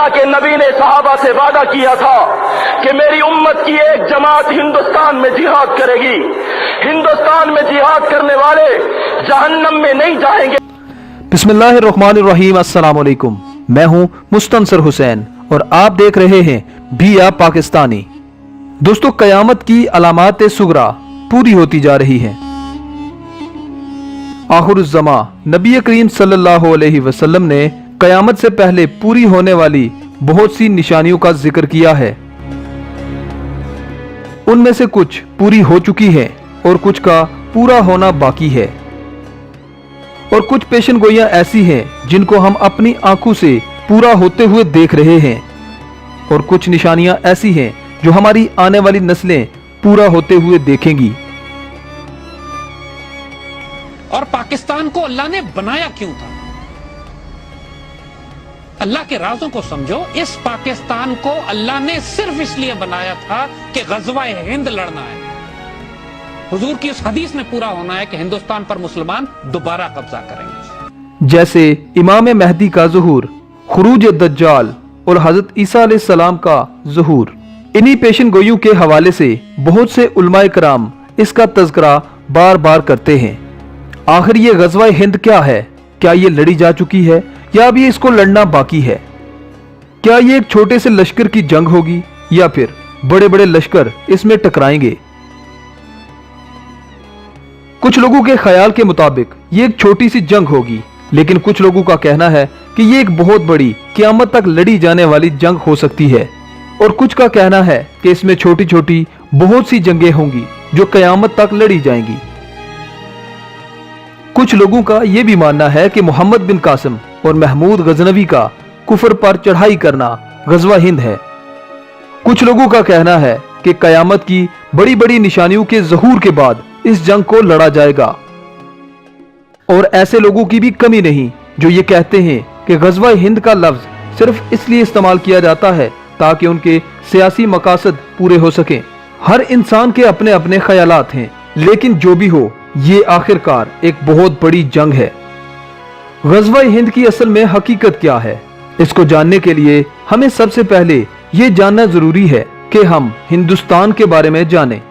के नबी ने सहाबा से वादा किया था कि मेरी उम्मत की एक जमात हिंदुस्तान में जिहाद करेगी, हिंदुस्तान में जिहाद करने वाले जहन्नम में नहीं जाएंगे। बिस्मिल्लाहिर्रहमानिर्रहीम। अस्सलाम वालेकुम। मैं हूं मुस्तनसर हुसैन और आप देख रहे हैं बिया पाकिस्तानी। दोस्तों, कयामत की अलामात सुगरा पूरी होती जा रही हैं। आखिरुज़्ज़मा नबी करीम सल्लल्लाहु अलैहि वसल्लम ने कयामत से पहले पूरी होने वाली बहुत सी निशानियों का जिक्र किया है। उनमें से कुछ पूरी हो चुकी है और कुछ का पूरा होना बाकी है, और कुछ पेशन गोइयां ऐसी हैं जिनको हम अपनी आंखों से पूरा होते हुए देख रहे हैं, और कुछ निशानियां ऐसी हैं जो हमारी आने वाली नस्लें पूरा होते हुए देखेंगी। और पाकिस्तान को अल्लाह ने बनाया क्यों था? अल्लाह के राज़ों को समझो। इस पाकिस्तान को अल्लाह ने सिर्फ इसलिए बनाया था कि ग़ज़वा हिंद लड़ना है। हुजूर की उस हदीस में पूरा होना है कि हिंदुस्तान पर मुसलमान दोबारा कब्जा करेंगे। जैसे इमाम महदी का ज़ुहूर, खुरूज दज्जाल और हजरत ईसा अलैहिस्सलाम का ज़ुहूर। इन्हीं पेशन गोइयों के हवाले से बहुत से उलमाए कराम इसका तज़किरा बार बार करते हैं। आखिर ये ग़ज़वा हिंद क्या है? क्या ये लड़ी जा चुकी है या अभी इसको लड़ना बाकी है? क्या ये एक छोटे से लश्कर की जंग होगी या फिर बड़े बड़े लश्कर इसमें टकराएंगे? कुछ लोगों के ख्याल के मुताबिक ये एक छोटी सी जंग होगी, लेकिन कुछ लोगों का कहना है कि ये एक बहुत बड़ी क़यामत तक लड़ी जाने वाली जंग हो सकती है, और कुछ का कहना है कि इसमें छोटी छोटी बहुत सी जंगें होंगी जो क़यामत तक लड़ी जाएंगी। कुछ लोगों का यह भी मानना है कि मोहम्मद बिन कासिम और महमूद गजनवी का कुफर पर चढ़ाई करना ग़ज़वा हिंद है। कुछ लोगों का कहना है कि कयामत की बड़ी बड़ी निशानियों के ज़हूर के बाद इस जंग को लड़ा जाएगा, और ऐसे लोगों की भी कमी नहीं जो ये कहते हैं कि ग़ज़वा हिंद का लफ्ज़ सिर्फ इसलिए इस्तेमाल किया जाता है ताकि उनके सियासी मकासद पूरे हो सकें। हर इंसान के अपने अपने ख्यालात हैं, लेकिन जो भी हो, ये आखिरकार एक बहुत बड़ी जंग है। ग़ज़वा हिंद की असल में हकीकत क्या है? इसको जानने के लिए हमें सबसे पहले ये जानना जरूरी है कि हम हिंदुस्तान के बारे में जानें।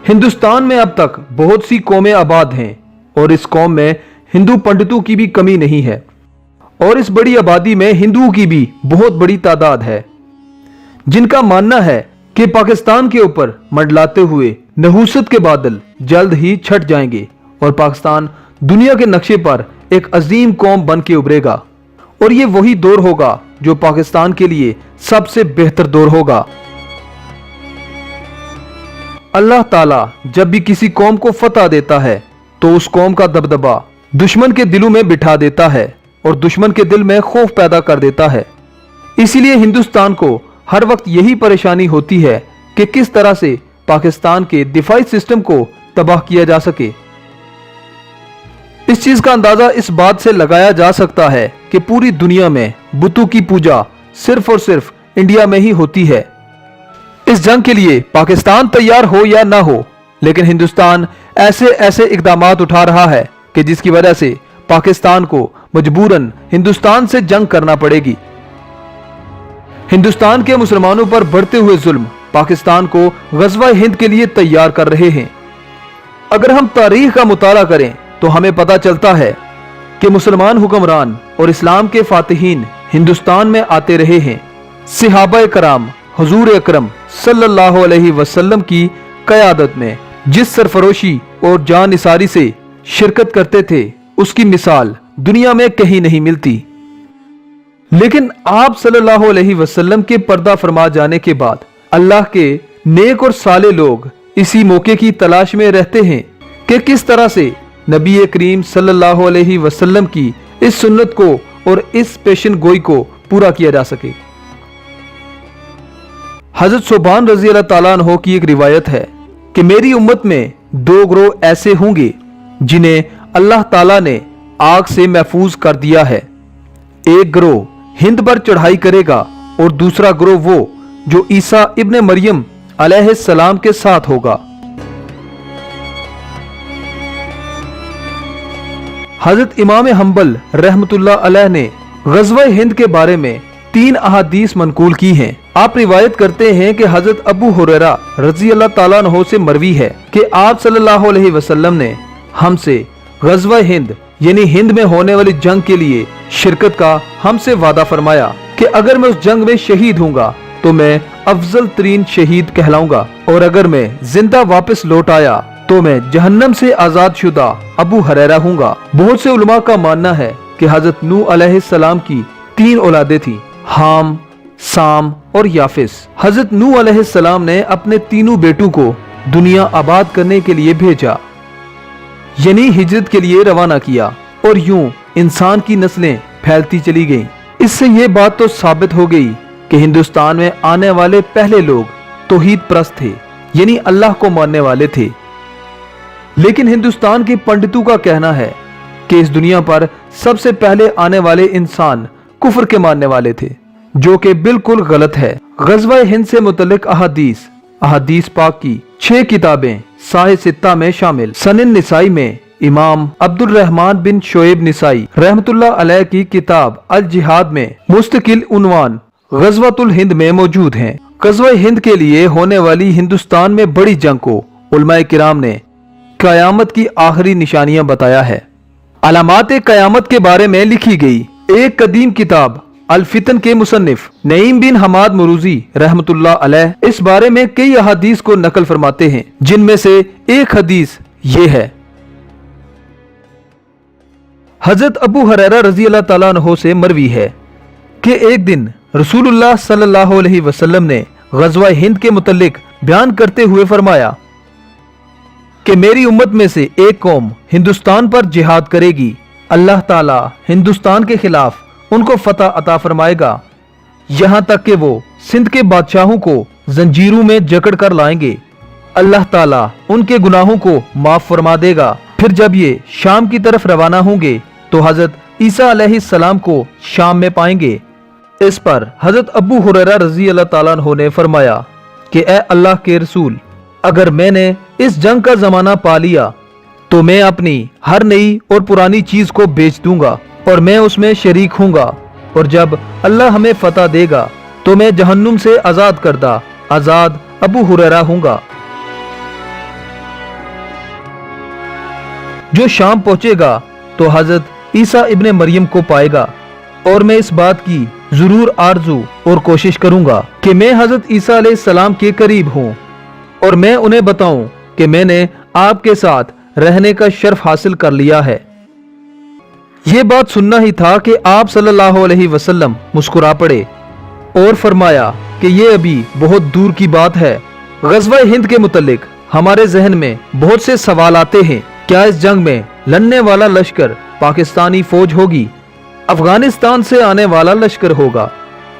हिंदुस्तान में अब तक बहुत सी कौमें आबाद हैं, और इस कौम में हिंदू पंडितों की भी कमी नहीं है, और इस बड़ी आबादी में हिंदुओं की भी बहुत बड़ी तादाद है, जिनका मानना है कि पाकिस्तान के ऊपर मंडलाते हुए नहूसत के बादल जल्द ही छट जाएंगे और पाकिस्तान दुनिया के नक्शे पर एक अजीम कौम बन के उभरेगा, और ये वही दौर होगा जो पाकिस्तान के लिए सबसे बेहतर दौर होगा। अल्लाह ताला जब भी किसी कौम को फतह देता है तो उस कौम का दबदबा दुश्मन के दिलों में बिठा देता है और दुश्मन के दिल में खौफ पैदा कर देता है। इसीलिए हिंदुस्तान को हर वक्त यही परेशानी होती है कि किस तरह से पाकिस्तान के दिफाई सिस्टम को तबाह किया जा सके। इस चीज का अंदाजा इस बात से लगाया जा सकता है कि पूरी दुनिया में बुतों की पूजा सिर्फ और सिर्फ इंडिया में ही होती है। इस जंग के लिए पाकिस्तान तैयार हो या ना हो, लेकिन हिंदुस्तान ऐसे ऐसे इकदामात उठा रहा है कि जिसकी वजह से पाकिस्तान को मजबूरन हिंदुस्तान से जंग करना पड़ेगी। हिंदुस्तान के मुसलमानों पर बढ़ते हुए जुल्म पाकिस्तान को ग़ज़वा हिंद के लिए तैयार कर रहे हैं। अगर हम तारीख का मुताला करें तो हमें पता चलता है कि मुसलमान हुक्मरान और इस्लाम के फातिहीन हिंदुस्तान में आते रहे हैं। सहाबा कराम हुजूर अकरम सल्लल्लाहु अलैहि वसल्लम की क़यादत में जिस सरफरोशी और जान निसारी से शिरकत करते थे, उसकी मिसाल दुनिया में कहीं नहीं मिलती। लेकिन आप सल्लल्लाहु अलैहि वसल्लम के पर्दा फरमा जाने के बाद अल्लाह के नेक और साले लोग इसी मौके की तलाश में रहते हैं कि किस तरह से नबी करीम सल्लल्लाहु अलैहि वसल्लम की इस सुन्नत को और इस पेशन गोई को पूरा किया जा सके। हजरत सोबान रजी अल्लाह ताला अन्हो की एक रिवायत है कि मेरी उम्मत में दो ग्रोह ऐसे होंगे जिन्हें अल्लाह ताला ने आग से महफूज कर दिया है। एक ग्रोह हिंद पर चढ़ाई करेगा और दूसरा ग्रोह वो जो ईसा इब्ने मरियम अलैहिस्सलाम के साथ होगा। हजरत इमाम हंबल रहमतुल्लाह अलैह ने ग़ज़वा हिंद के बारे में 3 अहादीस मनकूल की हैं। आप रिवायत करते हैं कि हजरत अबू हुरैरा रजी अल्लाह ताला अन्हु से मरवी है कि आप सल्लल्लाहु अलैहि वसल्लम ने हमसे गज़वा हिंद यानी हिंद में होने वाली जंग के लिए शिरकत का हमसे वादा फरमाया कि अगर मैं उस जंग में शहीद हूँगा तो मैं अफजल तरीन शहीद कहलाऊंगा, और अगर मैं जिंदा वापस लौट आया तो मैं जहन्नम से आजाद शुदा अबू हुरैरा हूँगा। बहुत से उलमा का मानना है कि हजरत नूह अलैहिस्सलाम की 3 औलादें थी, हाम, साम और याफिस। हजरत नूह अलैहिस्सलाम ने अपने तीनों बेटों को दुनिया आबाद करने के लिए भेजा, यानी हिजरत के लिए रवाना किया, और यूं इंसान की नस्लें फैलती चली गईं। इससे ये बात तो साबित हो गई कि हिंदुस्तान में आने वाले पहले लोग तौहीद परस्त थे, यानी अल्लाह को मानने वाले थे। लेकिन हिंदुस्तान के पंडितों का कहना है कि इस दुनिया पर सबसे पहले आने वाले इंसान कुफर के मानने वाले थे, जो कि बिल्कुल गलत है। गज़वा हिंद से मुतल्लिक अहादीस पाक की 6 किताबें साहिह सित्ता में शामिल। सनन निसाई में इमाम अब्दुल रहमान बिन शोएब निसाई रहमतुल्लाह अलैह की किताब अल जिहाद में मुस्तकिल उन्वान गज़वातुल हिंद में मौजूद हैं। गज़वा हिंद के लिए होने वाली हिंदुस्तान में बड़ी जंग को उलमाए किराम ने क़यामत की आखिरी निशानियां बताया है। अलामात क़यामत के बारे में लिखी गई एक कदीम किताब अल फितन के मुसन्निफ नईम बिन हमाद मुरूजी रहमतुल्लाह अलैह इस बारे में कई अहादीस को नकल फरमाते हैं, जिनमें से एक हदीस ये है। हजरत अबू हुरैरा रजी अल्लाह ताला अन्हु से मरवी है कि एक दिन रसूलुल्लाह सल्लल्लाहु अलैहि वसल्लम ने गज़वा हिंद के मुतल्लिक बयान करते हुए फरमाया कि मेरी उम्मत में से एक कौम हिंदुस्तान पर जिहाद करेगी, अल्लाह ताला हिंदुस्तान के खिलाफ उनको फतह अता फरमाएगा, यहाँ तक कि वो सिंध के बादशाहों को जंजीरों में जकड़ कर लाएंगे। अल्लाह ताला उनके गुनाहों को माफ फरमा देगा। फिर जब ये शाम की तरफ रवाना होंगे तो हजरत ईसा अलैहिस्सलाम को शाम में पाएंगे। इस पर हजरत अबू हुरैरा रजी अल्लाह ताला अन्हु ने फरमाया कि ए अल्लाह के रसूल, अगर मैंने इस जंग का जमाना पा लिया तो मैं अपनी हर नई और पुरानी चीज को बेच दूंगा और मैं उसमें शरीक हूँगा, और जब अल्लाह हमें फतह देगा तो मैं जहन्नुम से आजाद करदा आजाद अबू हुरैरा हूँगा। जो शाम पहुंचेगा तो हजरत ईसा इब्ने मरियम को पाएगा, और मैं इस बात की जरूर आरजू और कोशिश करूंगा कि मैं हजरत ईसा अलैहिस्सलाम के करीब हूँ और मैं उन्हें बताऊं कि मैंने आपके साथ रहने का शर्फ हासिल कर लिया है। ये बात सुनना ही था कि आप सल्लल्लाहु अलैहि वसल्लम मुस्कुरा पड़े और फरमाया कि ये अभी बहुत दूर की बात है। गज़वा हिंद के मुतल्लिक हमारे जहन में बहुत से सवाल आते हैं। क्या इस जंग में लड़ने वाला लश्कर पाकिस्तानी फौज होगी, अफगानिस्तान से आने वाला लश्कर होगा,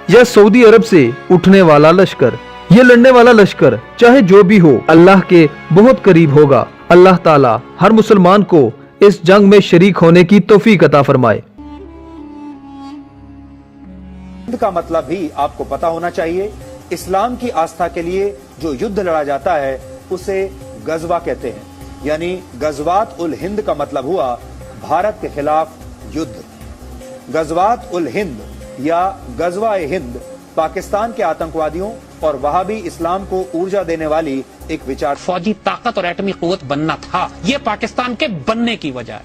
या सऊदी अरब से उठने वाला लश्कर? ये लड़ने वाला लश्कर चाहे जो भी हो अल्लाह के बहुत करीब होगा। अल्लाह ताला हर मुसलमान को इस जंग में शरीक होने की तौफीक अता फरमाए। हिंद का मतलब भी आपको पता होना चाहिए। इस्लाम की आस्था के लिए जो युद्ध लड़ा जाता है उसे गज़वा कहते हैं, यानी गज़वात उल हिंद का मतलब हुआ भारत के खिलाफ युद्ध। गज़वात उल हिंद या गज़वा हिंद पाकिस्तान के आतंकवादियों और वहाबी इस्लाम को ऊर्जा देने वाली एक विचार फौजी ताकत और एटमी कुव्वत बनना था। ये पाकिस्तान के बनने की वजह है,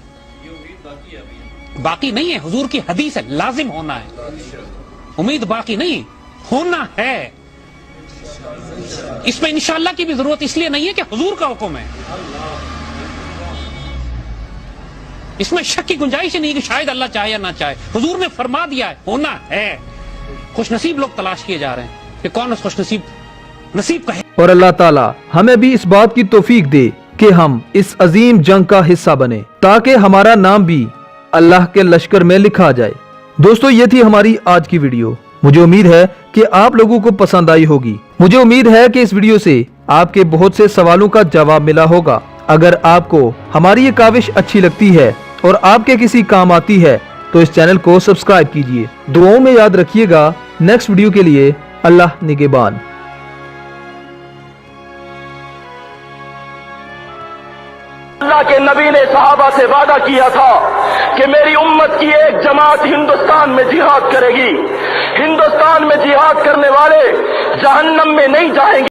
बाकी नहीं है। हुजूर की हदीस है, लाजिम होना है। उम्मीद बाकी नहीं, होना है। इसमें इंशाअल्लाह की भी जरूरत इसलिए नहीं है कि हुजूर का हुक्म है। इसमें शक की गुंजाइश ही नहीं कि शायद अल्लाह चाहे या ना चाहे। हुजूर ने फरमा दिया है, होना है। खुशनसीब लोग तलाश किए जा रहे हैं कि कौन उस खुशनसीब नसीब का है। और अल्लाह ताला हमें भी इस बात की तौफीक दे कि हम इस अजीम जंग का हिस्सा बने, ताकि हमारा नाम भी अल्लाह के लश्कर में लिखा जाए। दोस्तों, ये थी हमारी आज की वीडियो। मुझे उम्मीद है कि आप लोगों को पसंद आई होगी। मुझे उम्मीद है कि इस वीडियो से आपके बहुत से सवालों का जवाब मिला होगा। अगर आपको हमारी ये काविश अच्छी लगती है और आपके किसी काम आती है तो इस चैनल को सब्सक्राइब कीजिए। दुआओं में याद रखिएगा। नेक्स्ट वीडियो के लिए अल्लाह निगहबान। अल्लाह के नबी ने सहाबा से वादा किया था कि मेरी उम्मत की एक जमात हिंदुस्तान में जिहाद करेगी। हिंदुस्तान में जिहाद करने वाले जहन्नम में नहीं जाएंगे।